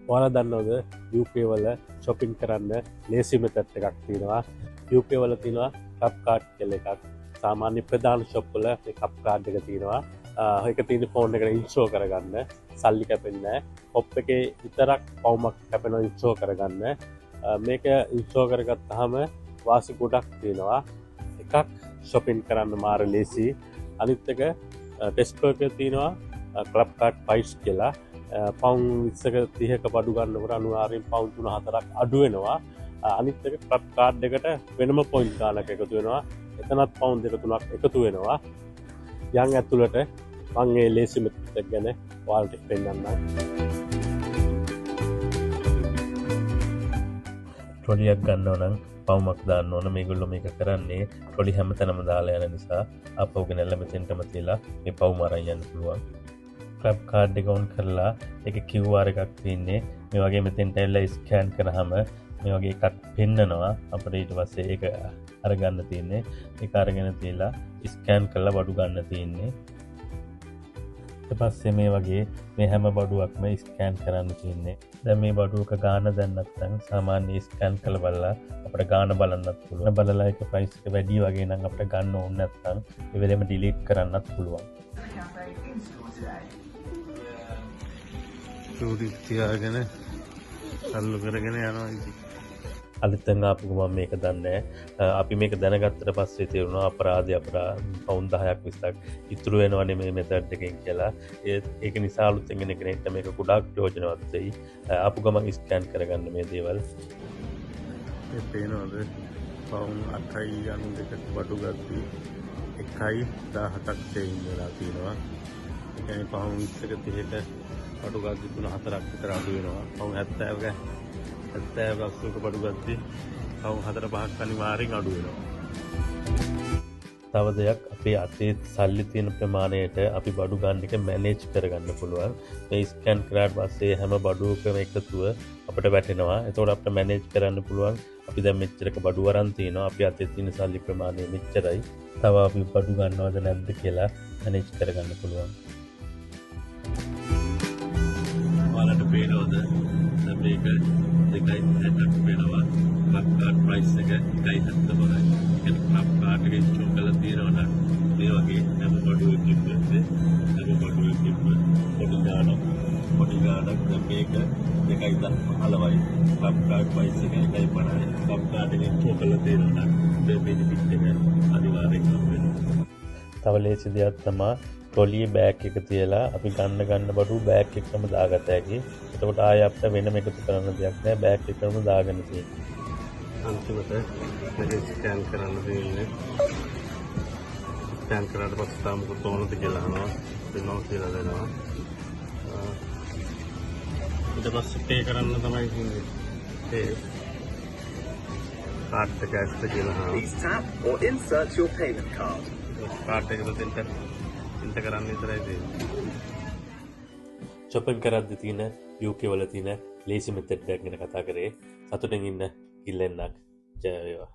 ඔයාලා දන්නවද UK වල shopping කරන්න ලේසි method එකක් තියෙනවා. UK වල තියෙනවා club card කියලා එකක්. සාමාන්‍ය ප්‍රධාන shop වල මේ club card එක තියෙනවා. ඒක තියෙන ෆෝන් එකට ඉන්ස්ටෝල් කරගන්න. සල්ලි කැපෙන්නේ නැහැ. හොප් එකේ විතරක් පවුමක් කැපෙනවා ඉන්ස්ටෝල් කරගන්න. මේක ඉන්ස්ටෝල් කරගත්තාම වාසි ගොඩක් තියෙනවා. එකක් shopping කරන්න මාර ලේසි. අනිත් එක Tesco එකේ තියෙනවා club card price කියලා. පවුන් 20ක 30ක බඩු ගන්නකොට අනිවාර්යෙන් පවුන් 3-4ක් අඩු වෙනවා. අනිත් එක club card එකට වෙනම පොයින්ට් ගානක් එකතු වෙනවා. එතනත් පවුන් 2-3ක් එකතු වෙනවා. යන් ඇතුළට මම මේ ලේසි මෙතඩ් එක ගැන ඔයාලට පෙන්නන්නම්. ට්‍රොලියක් ගන්නව නම් පවුමක් දාන්න ඕන. මේගොල්ලෝ මේක කරන්නේ ට්‍රොලි හැමතැනම දාලා යන නිසා ආපහු ගෙනල්ලා මෙතෙන්ටම තියලා මේ පවුම අරන් යන්න පුළුවන්. ක්ලබ් කාඩ් එක ඔන් කරලා ඒකේ QR එකක් තියෙන්නේ. මේ වගේ මෙතෙන්ට ඇවිල්ලා ස්කෑන් කරාම මේ වගේ එකක් පෙන්නනවා. අපිට ඊට පස්සේ ඒක අරගන්න තියෙන්නේ. ඒක අරගෙන තියලා ස්කෑන් කරලා බඩු ගන්න තියෙන්නේ. ඊට පස්සේ මේ වගේ මේ හැම බඩුවක්ම ස්කෑන් කරන්න තියෙන්නේ. දැන් මේ බඩුවක ගාන දැන් නැත්නම් සාමාන්‍ය ස්කෑන් කරලා බලලා අපිට ගාන බලන්නත් පුළුවන්. බලලා ඒක ප්‍රයිස් එක වැඩි වගේ නම් අපිට ගන්න ඕනේ නැත්නම් ඒ වෙලෙම ඩිලීට් කරන්නත් පුළුවන්. චූටි තියාගෙන අල්ලු කරගෙන යනවා ඉතින්. අලුතෙන් ආපු ගමන් මේක දන්නේ අපි මේක දැනගත්තට පස්සේ තේරුණා අපරාධය පවුන් 10ක් 20ක් ඉතුරු වෙනවනේ මේ මෙතඩ් එකෙන් කියලා. ඒක නිසා අලුතෙන් එන කෙනෙක්ට මේක ගොඩාක් ප්‍රයෝජනවත් වෙයි. ආපු ගමන් ස්කෑන් කරගන්න මේ දේවල්. මේ පේනවද පවුන් 8යි 92ක බඩු ගත්තී 1.17ක් චේන්ජ් වෙලා තියෙනවා. ඒ කියන්නේ පවුන් 20ක 30ක බඩු ගත්තී 3-4ක් විතර අඩු වෙනවා. පවුන් 70ක 80ක බඩු ගත්තී පවුන් 4-5ක් අනිවාර්යෙන් අඩු වෙනවා. තව දෙයක් අපේ අතේ සල්ලි තියෙන ප්‍රමාණයට අපි බඩු ගන්න එක මැනේජ් කරගන්න පුළුවන්. මේ ස්කෑන් කරාට පස්සේ හැම බඩුවකම එකතුව අපිට වැටෙනවා. එතකොට අපිට මැනේජ් කරන්න පුළුවන්. අපි දැන් මෙච්චරක බඩු වරන් තිනවා. අපි අතේ තියෙන සල්ලි ප්‍රමාණය මෙච්චරයි. තව අපි බඩු ගන්නවද නැද්ද කියලා මැනේජ් කරගන්න පුළුවන්. ඔයාලට පේනවද මේක 2.60ක් වෙනවා. club card price එක 1.70යි. ඒක club card එක ඉන්ස්ටෝල් කරලා තියෙනවා නම් මේ වගේ හැම බඩුවකින්ම පොඩි ගානක් දැන් මේක 2.15යි. club card price එක 1.50යි. club card එක ඉන්ස්ටෝල් කරලා තියෙනවා නම් මේ බෙනිෆිට් එක අනිවාර්යෙන් හම්බෙනවා. තව ලේසි දෙයක් තමයි ට්‍රොලි බෑග් එක තියලා අපි ගන්න බඩු බෑග් එකම දාගත හැකි. එතකොට ආයෙ අපිට වෙනම එකතු කරන්න දෙයක් නැහැ. බෑග් එකම දාගෙන තියෙන්නේ. අන්තිමට මේක ස්කෑන් කරන්න දෙන්නේ. ස්කෑන් කරාට පස්සේ තාම කොහොමද කියලා අහනවා. දෙනවා කියලා දෙනවා. ඊට පස්සේ පේ කරන්න තමයි ඉන්නේ. ඒ කාඩ් එක ඇස්ත කියලා අහනවා. Please tap or insert your payment card. Card එක දෙන්න කරන්න විතරයි තියෙන්නේ. shopping කරද්දී තියෙන UK වල තියෙන ලේසි මෙතඩ් එකක් ගැන කතා කරේ. සතුටින් ඉන්න ඉල්ලන්නක්. ජය වේවා.